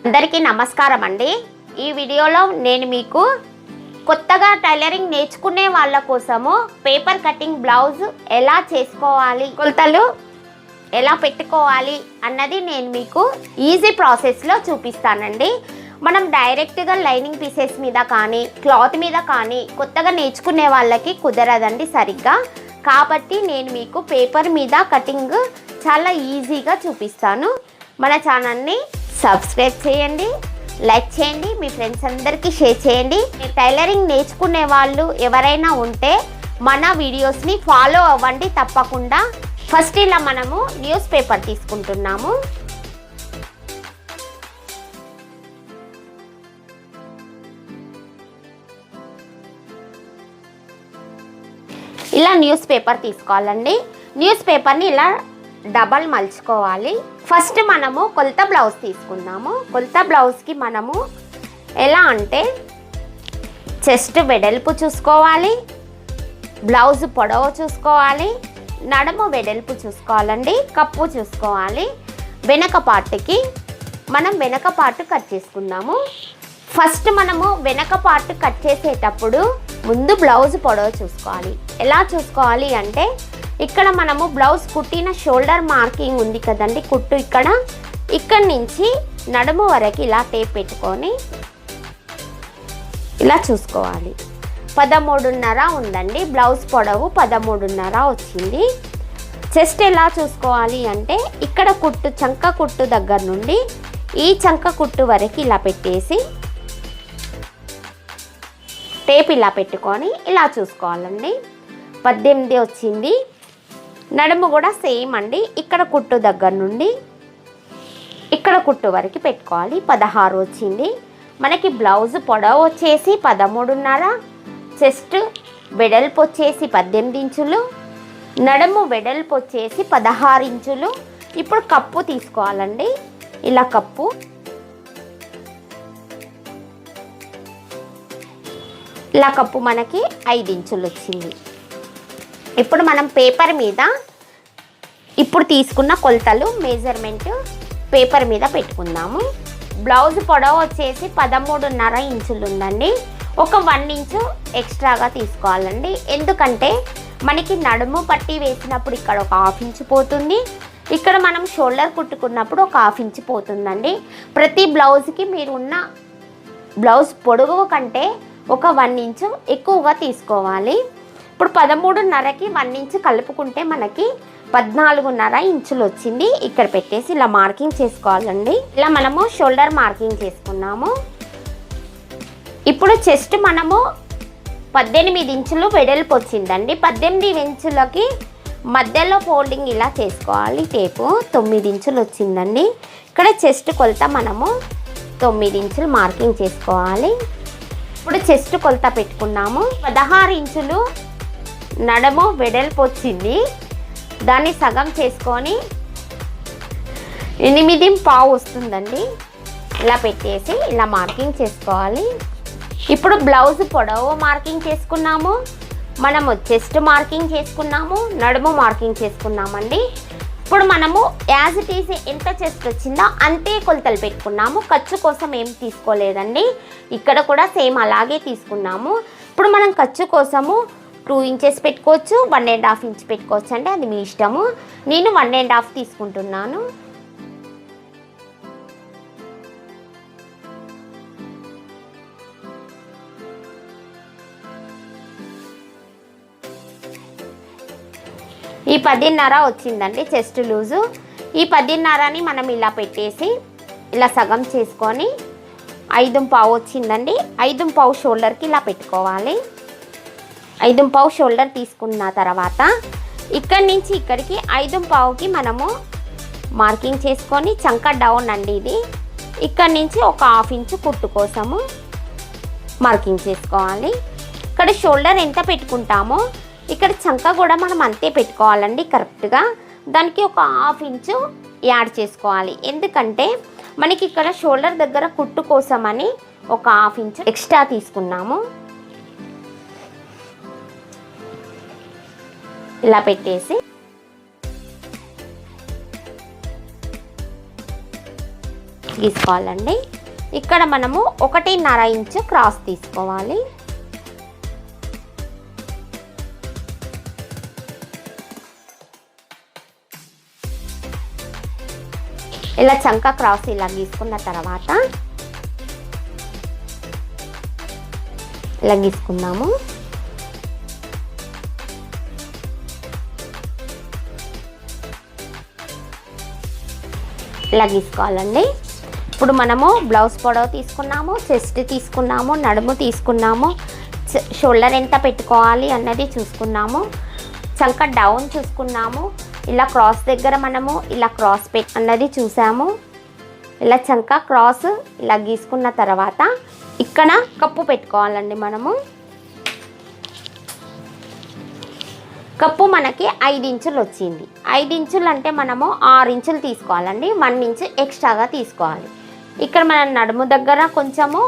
అందరికీ నమస్కారం అండి. ఈ వీడియోలో నేను మీకు కొత్తగా టైలరింగ్ నేర్చుకునే వాళ్ళ కోసము పేపర్ కటింగ్ బ్లౌజ్ ఎలా చేసుకోవాలి, కొలతలు ఎలా పెట్టుకోవాలి అన్నది నేను మీకు ఈజీ ప్రాసెస్లో చూపిస్తానండి. మనం డైరెక్ట్గా లైనింగ్ పీసెస్ మీద కానీ క్లాత్ మీద కానీ కొత్తగా నేర్చుకునే వాళ్ళకి కుదరదండి సరిగ్గా. కాబట్టి నేను మీకు పేపర్ మీద కటింగ్ చాలా ఈజీగా చూపిస్తాను. మన ఛానల్ని సబ్స్క్రైబ్ చేయండి, లైక్ చేయండి, మీ ఫ్రెండ్స్ అందరికీ షేర్ చేయండి. టైలరింగ్ నేర్చుకునే వాళ్ళు ఎవరైనా ఉంటే మన వీడియోస్ని ఫాలో అవ్వండి తప్పకుండా. ఫస్ట్ ఇలా మనము న్యూస్ పేపర్ తీసుకుంటున్నాము. ఇలా న్యూస్ పేపర్ తీసుకోవాలండి. న్యూస్ పేపర్ని ఇలా డబల్ మలుచుకోవాలి. ఫస్ట్ మనము కొలత బ్లౌజ్ తీసుకుందాము. కొలత బ్లౌజ్కి మనము ఎలా అంటే చెస్ట్ వెడల్పు చూసుకోవాలి, బ్లౌజ్ పొడవు చూసుకోవాలి, నడుము వెడల్పు చూసుకోవాలండి, కప్పు చూసుకోవాలి. వెనక పార్ట్కి మనం వెనక పార్ట్ కట్ చేసుకుందాము. ఫస్ట్ మనము వెనక పార్ట్ కట్ చేసేటప్పుడు ముందు బ్లౌజ్ పొడవు చూసుకోవాలి. ఎలా చూసుకోవాలి అంటే ఇక్కడ మనము బ్లౌజ్ కుట్టిన షోల్డర్ మార్కింగ్ ఉంది కదండి, కుట్టు ఇక్కడి నుంచి నడుము వరకు ఇలా టేప్ పెట్టుకొని ఇలా చూసుకోవాలి. 13.5 ఉందండి బ్లౌజ్ పొడవు, 13.5 వచ్చింది. చెస్ట్ ఎలా చూసుకోవాలి అంటే ఇక్కడ కుట్టు చంక కుట్టు దగ్గర నుండి ఈ చంక కుట్టు వరకు ఇలా పెట్టేసి టేప్ ఇలా పెట్టుకొని ఇలా చూసుకోవాలండి. 18 వచ్చింది. నడుము కూడా సేమ్ అండి, ఇక్కడ కుట్టు దగ్గర నుండి ఇక్కడ కుట్టు వరకు పెట్టుకోవాలి. 16 వచ్చింది. మనకి బ్లౌజ్ పొడవు వచ్చేసి 13.5, చెస్ట్ వెడల్పు వచ్చేసి 18 ఇంచులు, నడుము వెడల్పు వచ్చేసి 16 ఇంచులు. ఇప్పుడు కప్పు తీసుకోవాలండి. ఇలా కప్పు మనకి 5 ఇంచులు వచ్చింది. ఇప్పుడు మనం పేపర్ మీద ఇప్పుడు తీసుకున్న కొలతలు మెజర్మెంట్ పేపర్ మీద పెట్టుకుందాము. బ్లౌజ్ పొడవు వచ్చేసి 13.5 ఇంచులు ఉందండి. ఒక 1 ఇంచు ఎక్స్ట్రాగా తీసుకోవాలండి. ఎందుకంటే మనకి నడుము పట్టి వేసినప్పుడు ఇక్కడ ఒక 1/2 ఇంచు పోతుంది, ఇక్కడ మనం షోల్డర్ కుట్టుకున్నప్పుడు ఒక 1/2 ఇంచు పోతుందండి. ప్రతి బ్లౌజ్కి మీరున్న బ్లౌజ్ పొడవు కంటే ఒక 1 ఇంచు ఎక్కువగా తీసుకోవాలి. ఇప్పుడు 13.5కి 1 ఇంచు కలుపుకుంటే మనకి 14.5 ఇంచులు వచ్చింది. ఇక్కడ పెట్టేసి ఇలా మార్కింగ్ చేసుకోవాలండి. ఇలా మనము షోల్డర్ మార్కింగ్ చేసుకున్నాము. ఇప్పుడు చెస్ట్ మనము 18 ఇంచులు వెడల్పు వచ్చిందండి. 18 ఇంచులకి మధ్యలో ఫోల్డింగ్ ఇలా చేసుకోవాలి. టేపు 9 ఇంచులు వచ్చిందండి. ఇక్కడ చెస్ట్ కొలత మనము 9 ఇంచులు మార్కింగ్ చేసుకోవాలి. ఇప్పుడు చెస్ట్ కొలత పెట్టుకున్నాము. 16 ఇంచులు నడుము వెడల్పు వచ్చింది. దాన్ని సగం చేసుకొని 8.5 వస్తుందండి. ఇలా పెట్టేసి ఇలా మార్కింగ్ చేసుకోవాలి. ఇప్పుడు బ్లౌజ్ పొడవు మార్కింగ్ చేసుకున్నాము, మనము చెస్ట్ మార్కింగ్ చేసుకున్నాము, నడుము మార్కింగ్ చేసుకున్నామండి. ఇప్పుడు మనము యాజ్ ఇట్ ఈజ్ ఎంత చెస్ట్ వచ్చిందో అంతే కొలతలు పెట్టుకున్నాము. ఖర్చు కోసం ఏం తీసుకోలేదండి. ఇక్కడ కూడా సేమ్ అలాగే తీసుకున్నాము. ఇప్పుడు మనం ఖర్చు కోసము 2 ఇంచెస్ పెట్టుకోవచ్చు, 1.5 ఇంచ్ పెట్టుకోవచ్చు అండి, అది మీ ఇష్టము. నేను 1.5 తీసుకుంటున్నాను. ఈ 10.5 వచ్చిందండి చెస్ట్ లూజు. ఈ 10.5ని మనం ఇలా పెట్టేసి ఇలా సగం చేసుకొని 5.5 వచ్చిందండి. 5.5 షోల్డర్కి ఇలా పెట్టుకోవాలి. 5.5 షోల్డర్ తీసుకున్న తర్వాత ఇక్కడి నుంచి ఇక్కడికి 5.5కి మనము మార్కింగ్ చేసుకొని చంక డౌన్ అండి ఇది. ఇక్కడి నుంచి ఒక 1/2 ఇంచు కుట్టు కోసము మార్కింగ్ చేసుకోవాలి. ఇక్కడ షోల్డర్ ఎంత పెట్టుకుంటామో ఇక్కడ చంక కూడా మనం అంతే పెట్టుకోవాలండి కరెక్ట్గా. దానికి ఒక 1/2 ఇంచు యాడ్ చేసుకోవాలి. ఎందుకంటే మనకి ఇక్కడ షోల్డర్ దగ్గర కుట్టు కోసమని ఒక 1/2 ఇంచు ఎక్స్ట్రా తీసుకున్నాము. ఇలా పెట్టేసి తీసుకోవాలండి. ఇక్కడ మనము 1.5 ఇంచు క్రాస్ తీసుకోవాలి. ఇలా చంక క్రాస్ ఇలా గీసుకున్న తర్వాత ఇలా గీసుకుందాము. ఇలా గీసుకోవాలండి. ఇప్పుడు మనము బ్లౌజ్ పొడవు తీసుకున్నాము, చెస్ట్ తీసుకున్నాము, నడుము తీసుకున్నాము, షోల్డర్ ఎంత పెట్టుకోవాలి అన్నది చూసుకున్నాము, చంక డౌన్ చూసుకున్నాము, ఇలా క్రాస్ దగ్గర మనము ఇలా క్రాస్ అన్నది చూసాము. ఇలా చంక క్రాస్ ఇలా గీసుకున్న తర్వాత ఇక్కడ కప్పు పెట్టుకోవాలండి. మనము కప్పు మనకి 5 ఇంచులు వచ్చింది. 5 ఇంచులు అంటే మనము 6 ఇంచులు తీసుకోవాలండి. 1 ఇంచు ఎక్స్ట్రాగా తీసుకోవాలి. ఇక్కడ మన నడుము దగ్గర కొంచెము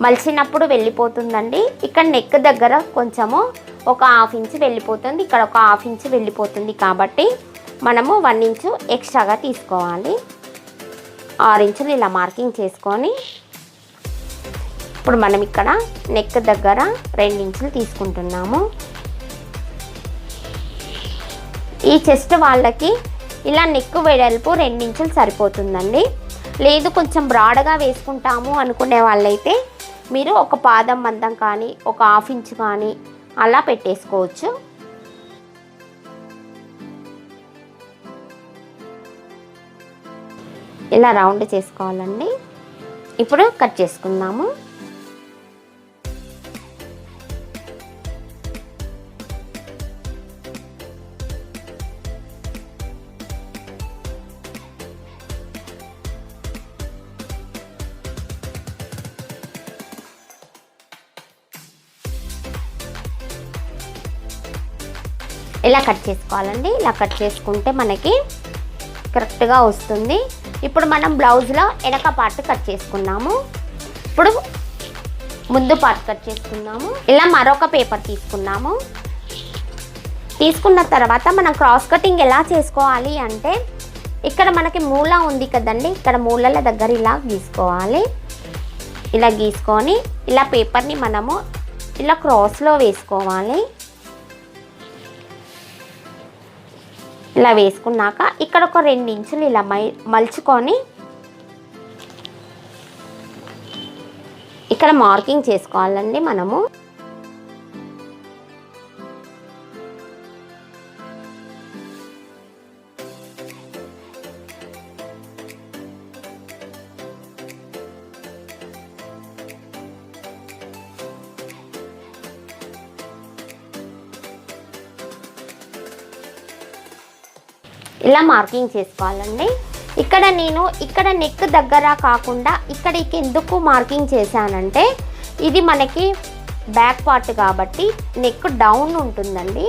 మలిచినప్పుడు వెళ్ళిపోతుందండి. ఇక్కడ నెక్ దగ్గర కొంచెము ఒక 1/2 ఇంచు వెళ్ళిపోతుంది, ఇక్కడ ఒక 1/2 ఇంచు వెళ్ళిపోతుంది. కాబట్టి మనము 1 ఇంచు ఎక్స్ట్రాగా తీసుకోవాలి. 6 ఇంచులు ఇలా మార్కింగ్ చేసుకొని ఇప్పుడు మనం ఇక్కడ నెక్ దగ్గర 2 ఇంచులు తీసుకుంటున్నాము. ఈ చెస్ట్ వాళ్ళకి ఇలా నెక్ వెడల్పు 2 ఇంచులు సరిపోతుందండి. లేదు కొంచెం బ్రాడ్గా వేసుకుంటాము అనుకునే వాళ్ళైతే మీరు ఒక పాదం మందం కానీ ఒక 1/2 ఇంచు కానీ అలా పెట్టేసుకోవచ్చు. ఇలా రౌండ్ చేసుకోవాలండి. ఇప్పుడు కట్ చేసుకుందాము. ఇలా కట్ చేసుకోవాలండి. ఇలా కట్ చేసుకుంటే మనకి కరెక్ట్గా వస్తుంది. ఇప్పుడు మనం బ్లౌజ్లో వెనక పార్ట్ కట్ చేసుకున్నాము. ఇప్పుడు ముందు పార్ట్ కట్ చేసుకున్నాము. ఇలా మరొక పేపర్ తీసుకున్నాము. తీసుకున్న తర్వాత మనం క్రాస్ కటింగ్ ఎలా చేసుకోవాలి అంటే ఇక్కడ మనకి మూల ఉంది కదండి, ఇక్కడ మూలల దగ్గర ఇలా గీసుకోవాలి. ఇలా గీసుకొని ఇలా పేపర్ని మనము ఇలా క్రాస్లో వేసుకోవాలి. ఇలా వేసుకున్నాక ఇక్కడ ఒక 2 ఇంచులు ఇలా మలుచుకొని ఇక్కడ మార్కింగ్ చేసుకోవాలండి. మనము ఇలా మార్కింగ్ చేసుకోవాలండి. ఇక్కడ నేను ఇక్కడ నెక్ దగ్గర కాకుండా ఇక్కడికి ఎందుకు మార్కింగ్ చేశానంటే ఇది మనకి బ్యాక్ పార్ట్ కాబట్టి నెక్ డౌన్ ఉంటుందండి.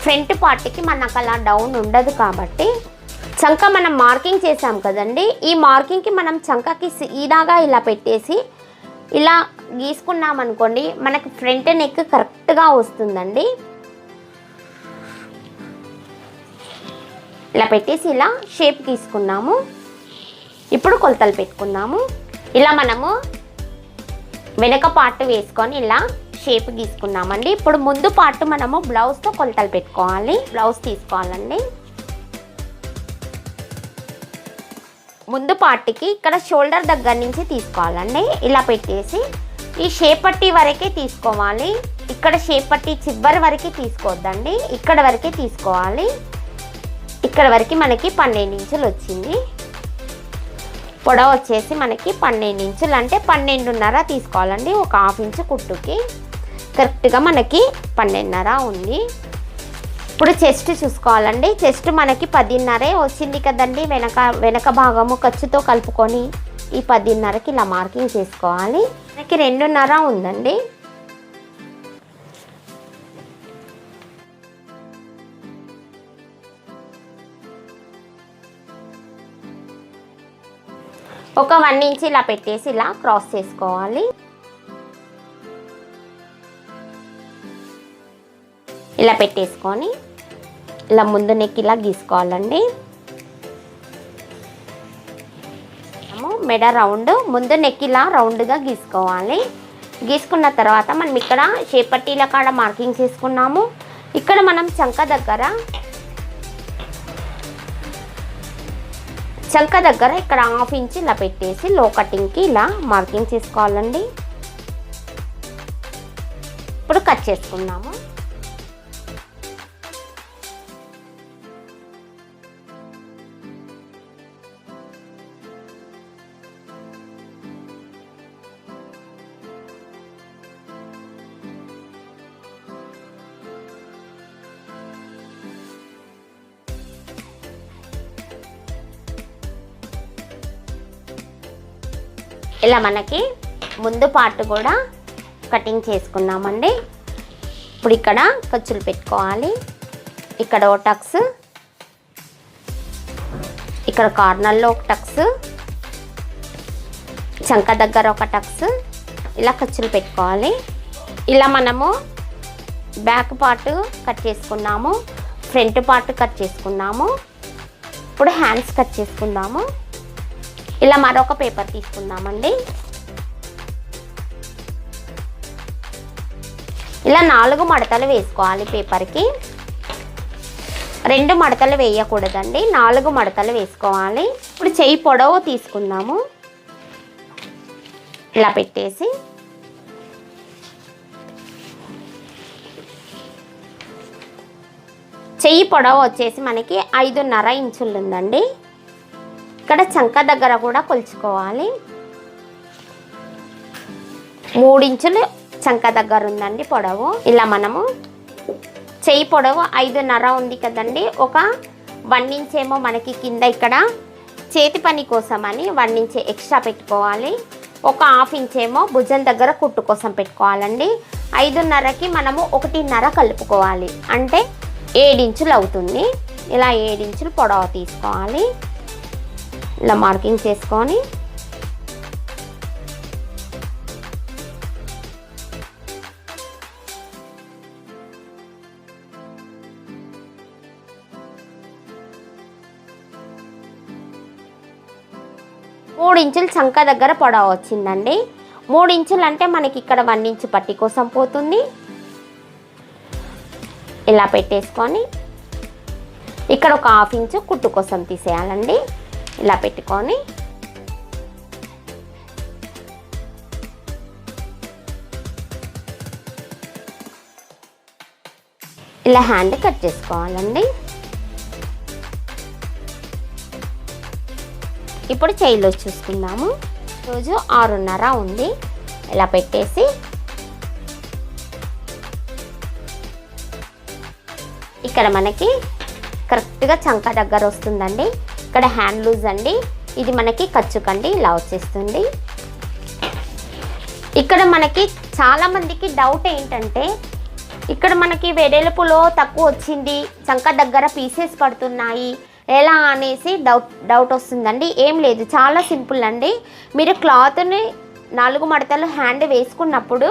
ఫ్రంట్ పార్ట్కి మనకు అలా డౌన్ ఉండదు కాబట్టి చంక మనం మార్కింగ్ చేసాం కదండి, ఈ మార్కింగ్కి మనం చంకకి సీదాగా ఇలా పెట్టేసి ఇలా గీసుకున్నాం అనుకోండి మనకి ఫ్రంట్ నెక్ కరెక్ట్గా వస్తుందండి. ఇలా పెట్టేసి ఇలా షేప్ తీసుకున్నాము. ఇప్పుడు కొలతలు పెట్టుకున్నాము. ఇలా మనము వెనక పార్ట్ వేసుకొని ఇలా షేప్ గీసుకున్నామండి. ఇప్పుడు ముందు పార్ట్ మనము బ్లౌజ్తో కొలతలు పెట్టుకోవాలి. బ్లౌజ్ తీసుకోవాలండి. ముందు పార్ట్కి ఇక్కడ షోల్డర్ దగ్గర నుంచి తీసుకోవాలండి. ఇలా పెట్టేసి ఈ షేప్ పట్టి వరకే తీసుకోవాలి. ఇక్కడ షేప్ పట్టి చివరి వరకే తీసుకోవద్దండి, ఇక్కడ వరకే తీసుకోవాలి. ఇక్కడ వరకు మనకి 12 ఇంచులు వచ్చింది. పొడవు వచ్చేసి మనకి 12 ఇంచులు అంటే 12.5 తీసుకోవాలండి. ఒక 1/2 ఇంచు కుట్టుకి కరెక్ట్గా మనకి 12.5 ఉంది. ఇప్పుడు చెస్ట్ చూసుకోవాలండి. చెస్ట్ మనకి 10.5 వచ్చింది కదండి. వెనక భాగము ఖర్చుతో కలుపుకొని ఈ 10.5కి ఇలా మార్కింగ్ చేసుకోవాలి. మనకి 2.5 ఉందండి. ఒక 1 ఇంచ్ ఇలా పెట్టేసి ఇలా క్రాస్ చేసుకోవాలి. ఇలా పెట్టేసుకొని ఇలా ముందు నెక్ ఇలా గీసుకోవాలండి. మెడ రౌండ్, ముందు నెక్ ఇలా రౌండ్గా గీసుకోవాలి. గీసుకున్న తర్వాత మనం ఇక్కడ షేప్ పట్టీల కాడ మార్కింగ్ చేసుకున్నాము. ఇక్కడ మనం చంక దగ్గర ఇక్కడ హాఫ్ ఇంచ్ ఇలా పెట్టేసి లో కటింగ్కి ఇలా మార్కింగ్ చేసుకోవాలండి. ఇప్పుడు కట్ చేసుకున్నాము. ఇలా మనకి ముందు పార్ట్ కూడా కటింగ్ చేసుకున్నామండి. ఇప్పుడు ఇక్కడ ఖర్చులు పెట్టుకోవాలి. ఇక్కడ ఓ టక్స్, ఇక్కడ కార్నర్లో ఒక టక్స్, చంక దగ్గర ఒక టక్స్, ఇలా ఖర్చులు పెట్టుకోవాలి. ఇలా మనము బ్యాక్ పార్ట్ కట్ చేసుకున్నాము, ఫ్రంట్ పార్ట్ కట్ చేసుకున్నాము. ఇప్పుడు హ్యాండ్స్ కట్ చేసుకుందాము. ఇలా మరొక పేపర్ తీసుకుందామండి. ఇలా 4 మడతలు వేసుకోవాలి. పేపర్కి 2 మడతలు వేయకూడదండి, 4 మడతలు వేసుకోవాలి. ఇప్పుడు చెయ్యి పొడవు తీసుకుందాము. ఇలా పెట్టేసి చెయ్యి పొడవు వచ్చేసి మనకి 5.5 ఇంచులు ఉందండి. ఇక్కడ చంక దగ్గర కూడా కొలుచుకోవాలి. 3 ఇంచులు చంక దగ్గర ఉందండి పొడవు. ఇలా మనము చెయ్యి పొడవు 5.5 ఉంది కదండి, ఒక 1 ఇంచ్ ఏమో మనకి కింద ఇక్కడ చేతి పని కోసం అని 1 ఇంచ్ ఎక్స్ట్రా పెట్టుకోవాలి. ఒక హాఫ్ ఇంచ్ ఏమో భుజం దగ్గర కుట్టు కోసం పెట్టుకోవాలండి. 5.5కి మనము 1.5 కలుపుకోవాలి, అంటే 7 ఇంచులు అవుతుంది. ఇలా 7 ఇంచులు పొడవు తీసుకోవాలి. ఇలా మార్కింగ్ చేసుకొని మూడు ఇంచులు చంక దగ్గర పొడవు వచ్చిందండి. 3 ఇంచులు అంటే మనకి ఇక్కడ 1 ఇంచు పట్టి కోసం పోతుంది. ఇలా పెట్టేసుకొని ఇక్కడ ఒక హాఫ్ ఇంచు కుట్టు కోసం తీసేయాలండి. ఇలా పెట్టుకొని ఇలా హ్యాండ్ కట్ చేసుకోవాలండి. ఇప్పుడు చేయిలో చూసుకుందాము. రోజు 6.5 ఉంది. ఇలా పెట్టేసి ఇక్కడ మనకి కరెక్ట్గా చంక దగ్గర వస్తుందండి. ఇక్కడ హ్యాండ్ లూజ్ అండి, ఇది మనకి ఖర్చుకండి ఇలా వచ్చేస్తుంది. ఇక్కడ మనకి చాలామందికి డౌట్ ఏంటంటే ఇక్కడ మనకి వెడల్పులో తక్కువ వచ్చింది, చంక దగ్గర పీసెస్ పడుతున్నాయి ఎలా అనేసి డౌట్ వస్తుందండి. ఏం లేదు, చాలా సింపుల్ అండి. మీరు క్లాత్ని 4 మడతలు హ్యాండ్ వేసుకున్నప్పుడు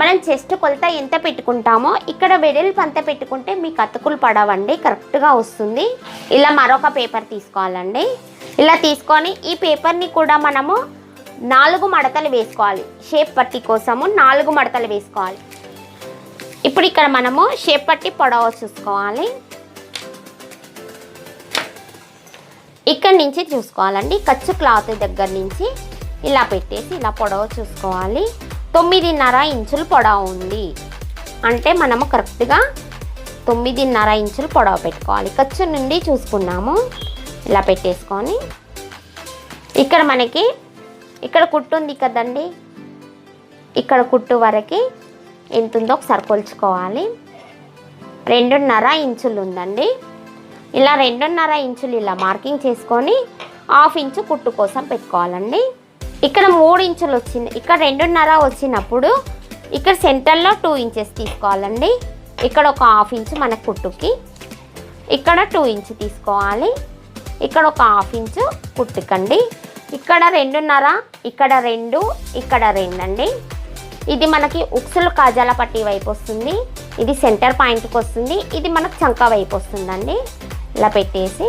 మనం చెస్ట్ కొలత ఎంత పెట్టుకుంటామో ఇక్కడ వెడల్పు అంత పెట్టుకుంటే మీకు అతుకులు పడవండి, కరెక్ట్గా వస్తుంది. ఇలా మరొక పేపర్ తీసుకోవాలండి. ఇలా తీసుకొని ఈ పేపర్ని కూడా మనము 4 మడతలు వేసుకోవాలి. షేప్ పట్టి కోసము 4 మడతలు వేసుకోవాలి. ఇప్పుడు ఇక్కడ మనము షేప్ పట్టి పొడవు చూసుకోవాలి. ఇక్కడ నుంచి చూసుకోవాలండి, ఖర్చు క్లాత్ దగ్గర నుంచి ఇలా పెట్టేసి ఇలా పొడవు చూసుకోవాలి. 9.5 ఇంచులు పొడవు ఉంది అంటే మనము కరెక్ట్గా 9.5 ఇంచులు పొడవు పెట్టుకోవాలి. ఖర్చు నుండి చూసుకున్నాము. ఇలా పెట్టేసుకొని ఇక్కడ మనకి ఇక్కడ కుట్టు ఉంది కదండి, ఇక్కడ కుట్టు వరకు ఎంత ఉందో ఒకసారి కొలుచుకోవాలి. 2.5 ఇంచులు ఉందండి. ఇలా 2.5 ఇంచులు ఇలా మార్కింగ్ చేసుకొని హాఫ్ ఇంచు కుట్టు కోసం పెట్టుకోవాలండి. ఇక్కడ 3 ఇంచులు వచ్చింది, ఇక్కడ 2.5 వచ్చినప్పుడు ఇక్కడ సెంటర్లో 2 ఇంచెస్ తీసుకోవాలండి. ఇక్కడ ఒక హాఫ్ ఇంచు మన కుట్టుకి, ఇక్కడ 2 ఇంచు తీసుకోవాలి. ఇక్కడ ఒక హాఫ్ ఇంచు కుట్టుకండి. ఇక్కడ 2.5, ఇక్కడ 2, ఇక్కడ 2 అండి. ఇది మనకి ఉక్సులు కాజాల పట్టి వైపు వస్తుంది, ఇది సెంటర్ పాయింట్కి వస్తుంది, ఇది మనకు చంక వైపు వస్తుందండి. ఇలా పెట్టేసి